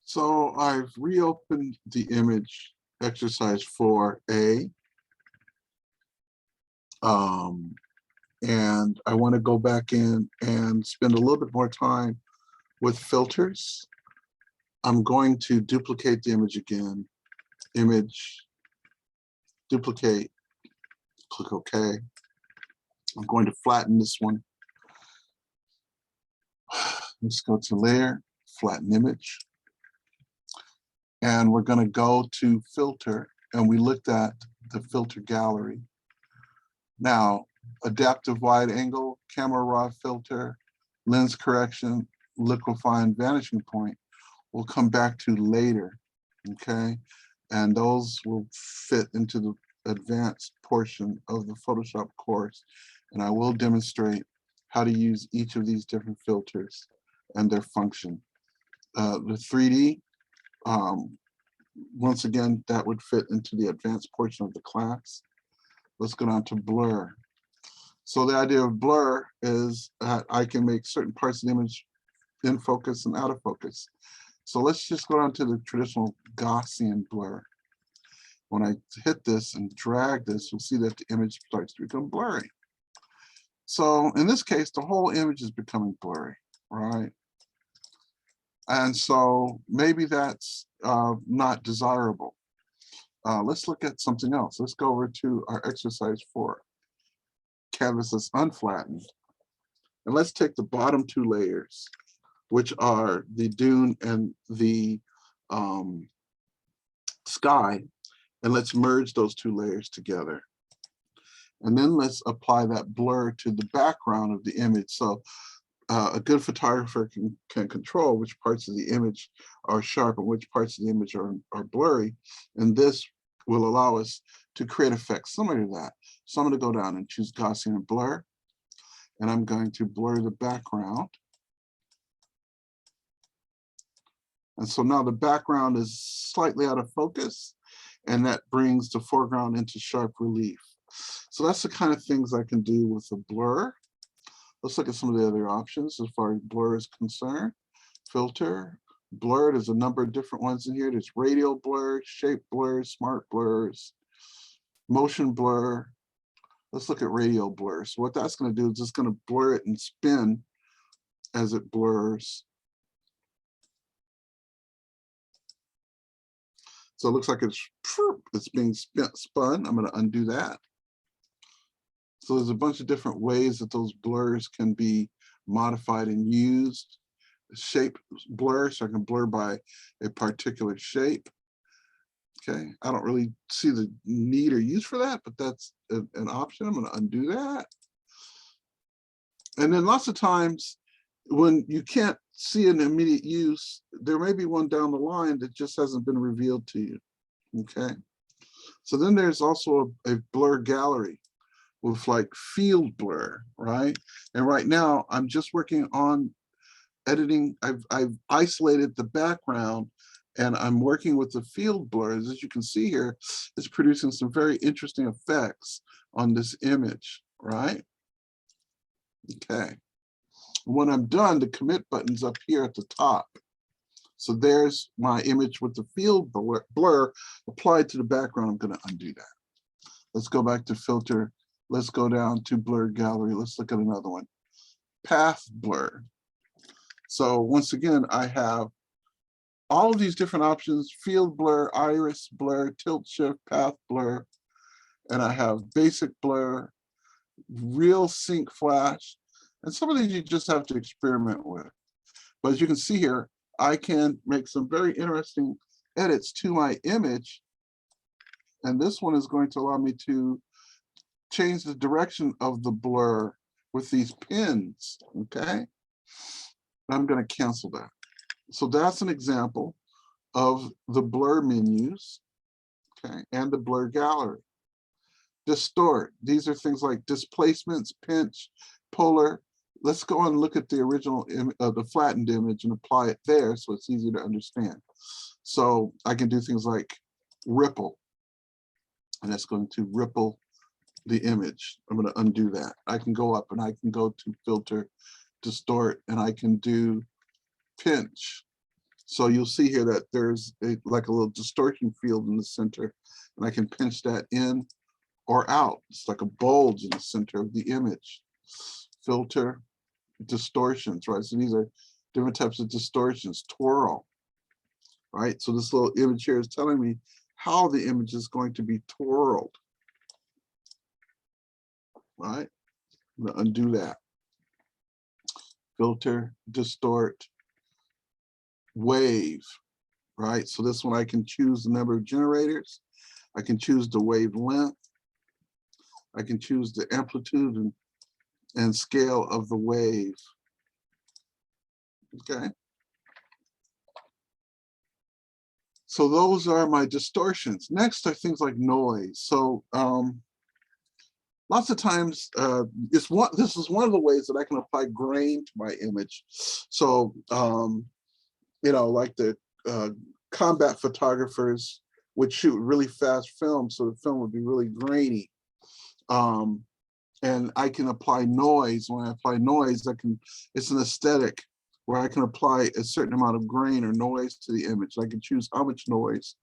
So I've reopened the image exercise 4A, and I want to go back in and spend a little bit more time with filters. I'm going to duplicate the image again, image, duplicate, click OK. I'm going to flatten this one. Let's go to layer, flatten image. And we're going to go to filter, and we looked at the filter gallery. Now, adaptive wide angle, camera raw filter, lens correction, liquefying vanishing point, we'll come back to later, okay? And those will fit into the advanced portion of the Photoshop course. And I will demonstrate how to use each of these different filters and their function. The 3D, once again, that would fit into the advanced portion of the class. Let's go down to blur. So the idea of blur is that I can make certain parts of the image in focus and out of focus. So let's just go down to the traditional Gaussian blur. When I hit this and drag this, you'll see that the image starts to become blurry. So in this case, the whole image is becoming blurry, right? And so maybe that's not desirable. Let's look at something else. Let's go over to our exercise 4. Canvas is unflattened. And let's take the bottom two layers, which are the dune and the sky, and let's merge those two layers together. And then let's apply that blur to the background of the image. So a good photographer can control which parts of the image are sharp and which parts of the image are blurry. And this will allow us to create effects similar to that. So I'm going to go down and choose Gaussian and blur, and I'm going to blur the background. And so now the background is slightly out of focus, and that brings the foreground into sharp relief. So that's the kind of things I can do with a blur. Let's look at some of the other options as far as blur is concerned. Filter, blur, there's a number of different ones in here. There's radial blur, shape blur, smart blurs, motion blur. Let's look at radial blur. So what that's going to do is it's going to blur it and spin as it blurs. So it looks like it's being spun. I'm going to undo that. So there's a bunch of different ways that those blurs can be modified and used. Shape blur, so I can blur by a particular shape. Okay, I don't really see the need or use for that, but that's an option. I'm going to undo that. And then lots of times when you can't see an immediate use, there may be one down the line that just hasn't been revealed to you. Okay, so then there's also a blur gallery with like field blur, right? And right now I'm just working on editing. I've isolated the background and I'm working with the field blurs. As you can see here, it's producing some very interesting effects on this image, right? Okay. When I'm done, the commit button's up here at the top. So there's my image with the field blur applied to the background. I'm going to undo that. Let's go back to filter. Let's go down to blur gallery. Let's look at another one. Path blur. So once again, I have all of these different options: field blur, iris blur, tilt shift, path blur, and I have basic blur, real sync flash, and some of these you just have to experiment with. But as you can see here, I can make some very interesting edits to my image, and this one is going to allow me to change the direction of the blur with these pins, okay? I'm going to cancel that. So that's an example of the blur menus, okay, and the blur gallery. Distort, these are things like displacements, pinch, polar. Let's go and look at the original, the flattened image and apply it there so it's easy to understand. So I can do things like ripple, and that's going to ripple the image. I'm going to undo that. I can go up and I can go to filter, distort, and I can do pinch. So you'll see here that there's like a little distortion field in the center, and I can pinch that in or out. It's like a bulge in the center of the image. Filter, distortions, right? So these are different types of distortions. Twirl, right? So this little image here is telling me how the image is going to be twirled, right? I'm gonna undo that. Filter, distort, wave, right? So this one I can choose the number of generators. I can choose the wavelength. I can choose the amplitude and scale of the wave. Okay. So those are my distortions. Next are things like noise. So lots of times, this is one of the ways that I can apply grain to my image. So, you know, like the combat photographers would shoot really fast film, so the film would be really grainy. And I can apply noise. When I apply noise, it's an aesthetic where I can apply a certain amount of grain or noise to the image. I can choose how much noise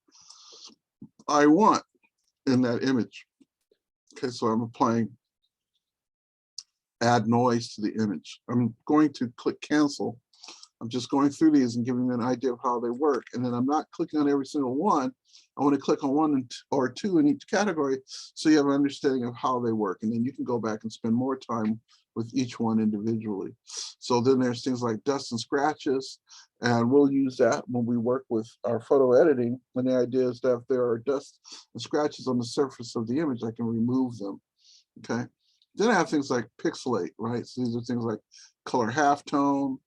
I want in that image. Okay, so I'm applying add noise to the image. I'm going to click cancel. I'm just going through these and giving you an idea of how they work. And then I'm not clicking on every single one. I want to click on one or two in each category so you have an understanding of how they work. And then you can go back and spend more time with each one individually. So then there's things like dust and scratches, and we'll use that when we work with our photo editing. And the idea is that if there are dust and scratches on the surface of the image, I can remove them. Okay. Then I have things like pixelate, right? So these are things like color halftone,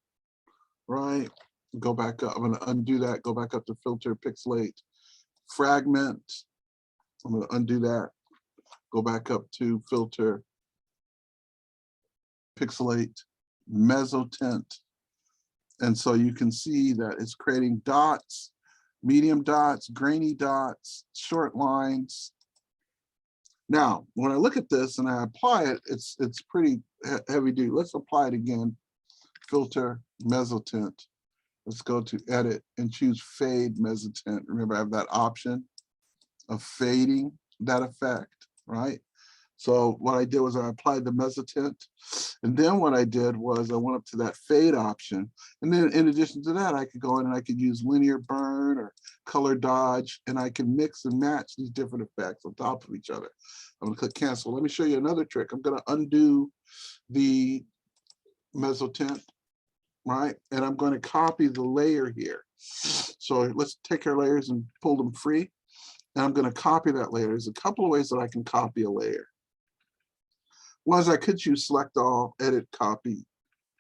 right? Go back up. I'm going to undo that. Go back up to filter, pixelate, fragment. I'm going to undo that. Go back up to filter, pixelate, mezzotint. And so you can see that it's creating dots, medium dots, grainy dots, short lines. Now, when I look at this and I apply it, it's pretty heavy duty. Let's apply it again. Filter, mezzotint. Let's go to edit and choose fade mezzotint. Remember, I have that option of fading that effect, right? So what I did was I applied the mezzotint, and then what I did was I went up to that fade option. And then in addition to that, I could go in and I could use linear burn or color dodge, and I can mix and match these different effects on top of each other. I'm gonna click cancel. Let me show you another trick. I'm gonna undo the mezzotint, right? And I'm gonna copy the layer here. So let's take our layers and pull them free. And I'm gonna copy that layer. There's a couple of ways that I can copy a layer. One is I could choose select all, edit, copy,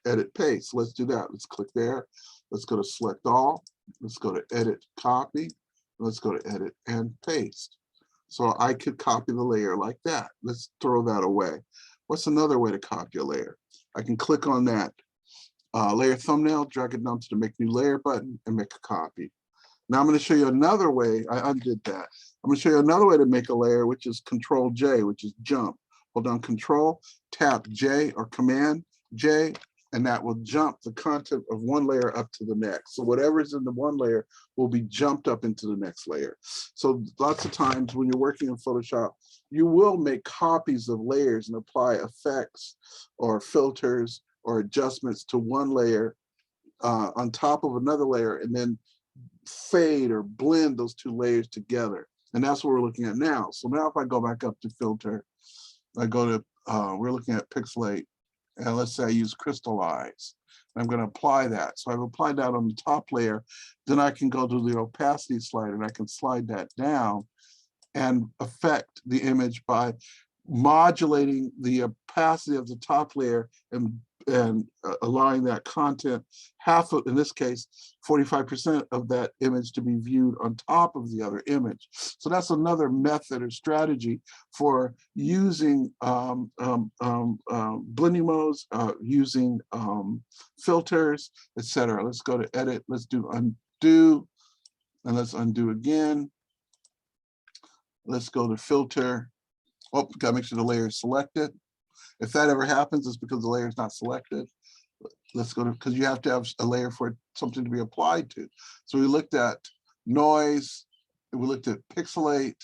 edit, paste. Let's do that. Let's click there. Let's go to select all. Let's go to edit, copy. Let's go to edit and paste. So I could copy the layer like that. Let's throw that away. What's another way to copy a layer? I can click on that layer thumbnail, drag it down to the make new layer button and make a copy. Now I'm going to show you another way. I undid that. I'm going to show you another way to make a layer, which is Control J, which is jump. Hold down Control, tap J or Command J, and that will jump the content of one layer up to the next. So whatever's in the one layer will be jumped up into the next layer. So lots of times when you're working in Photoshop, you will make copies of layers and apply effects or filters or adjustments to one layer on top of another layer, and then fade or blend those two layers together. And that's what we're looking at now. So now if I go back up to filter, I go to, we're looking at pixelate, and let's say I use crystallize. I'm going to apply that. So I've applied that on the top layer. Then I can go to the opacity slider and I can slide that down and affect the image by modulating the opacity of the top layer and allowing that content, half of, in this case, 45% of that image to be viewed on top of the other image. So that's another method or strategy for using blending modes, using filters, etc. Let's go to edit, let's do undo, and let's undo again. Let's go to filter. Oh, gotta make sure the layer is selected. If that ever happens, it's because the layer is not selected. Let's go to, because you have to have a layer for something to be applied to. So we looked at noise, we looked at pixelate,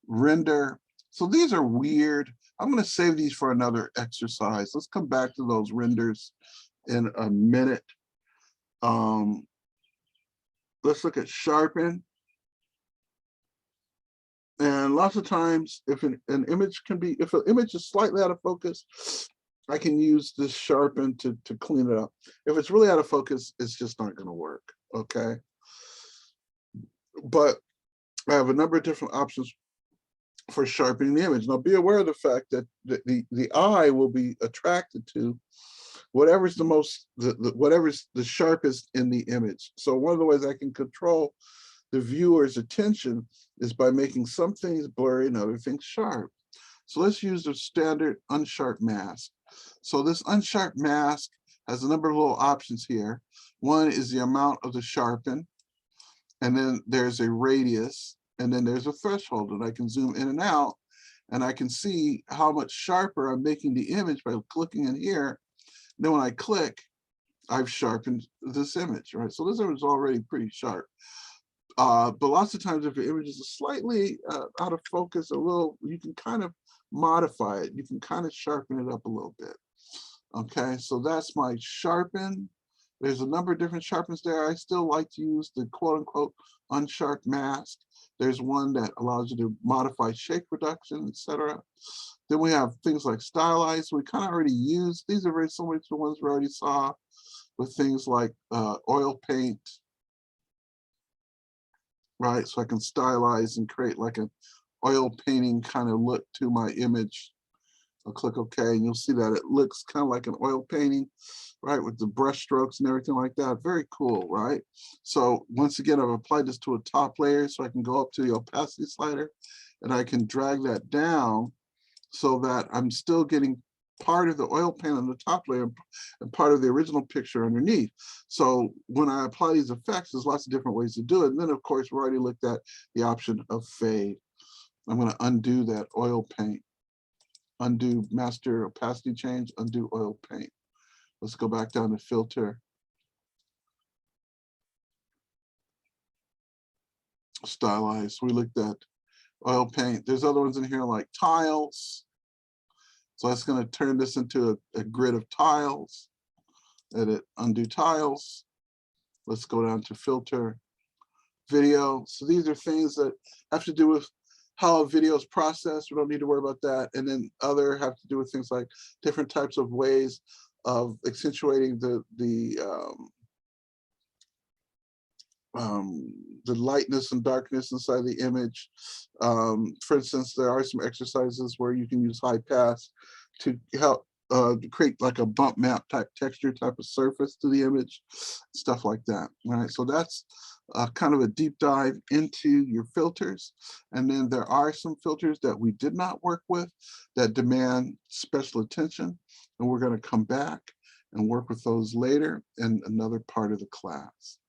render. So these are weird. I'm going to save these for another exercise. Let's come back to those renders in a minute. Let's look at sharpen. And lots of times, if an image can be, if an image is slightly out of focus, I can use this sharpen to clean it up. If it's really out of focus, it's just not going to work. Okay. But I have a number of different options for sharpening the image. Now, be aware of the fact that the eye will be attracted to whatever's the most, whatever's the sharpest in the image. So one of the ways I can control the viewer's attention is by making some things blurry and other things sharp. So let's use the standard unsharp mask. So this unsharp mask has a number of little options here. One is the amount of the sharpen, and then there's a radius, and then there's a threshold, and I can zoom in and out, and I can see how much sharper I'm making the image by clicking in here. And then when I click, I've sharpened this image, right? So this image is already pretty sharp. But lots of times if the image is slightly out of focus, a little, you can kind of modify it. You can kind of sharpen it up a little bit. Okay, so that's my sharpen. There's a number of different sharpens there. I still like to use the quote unquote unsharp mask. There's one that allows you to modify shape reduction, etc. Then we have things like stylize. We kind of already used, these are very similar to the ones we already saw with things like oil paint, right? So I can stylize and create like an oil painting kind of look to my image. I'll click OK, and you'll see that it looks kind of like an oil painting, right? With the brush strokes and everything like that. Very cool, right? So once again, I've applied this to a top layer, so I can go up to the opacity slider and I can drag that down so that I'm still getting part of the oil paint on the top layer and part of the original picture underneath. So when I apply these effects, there's lots of different ways to do it. And then of course, we already looked at the option of fade. I'm going to undo that oil paint, undo master opacity change, undo oil paint. Let's go back down to filter. Stylize. We looked at oil paint. There's other ones in here like tiles. So that's going to turn this into a grid of tiles. Edit, undo tiles. Let's go down to filter, video. So these are things that have to do with how a video is processed. We don't need to worry about that. And then other have to do with things like different types of ways of accentuating the lightness and darkness inside the image. For instance, there are some exercises where you can use high pass to help create like a bump map type texture type of surface to the image, stuff like that. All right, so that's kind of a deep dive into your filters. And then there are some filters that we did not work with that demand special attention. And we're going to come back and work with those later in another part of the class.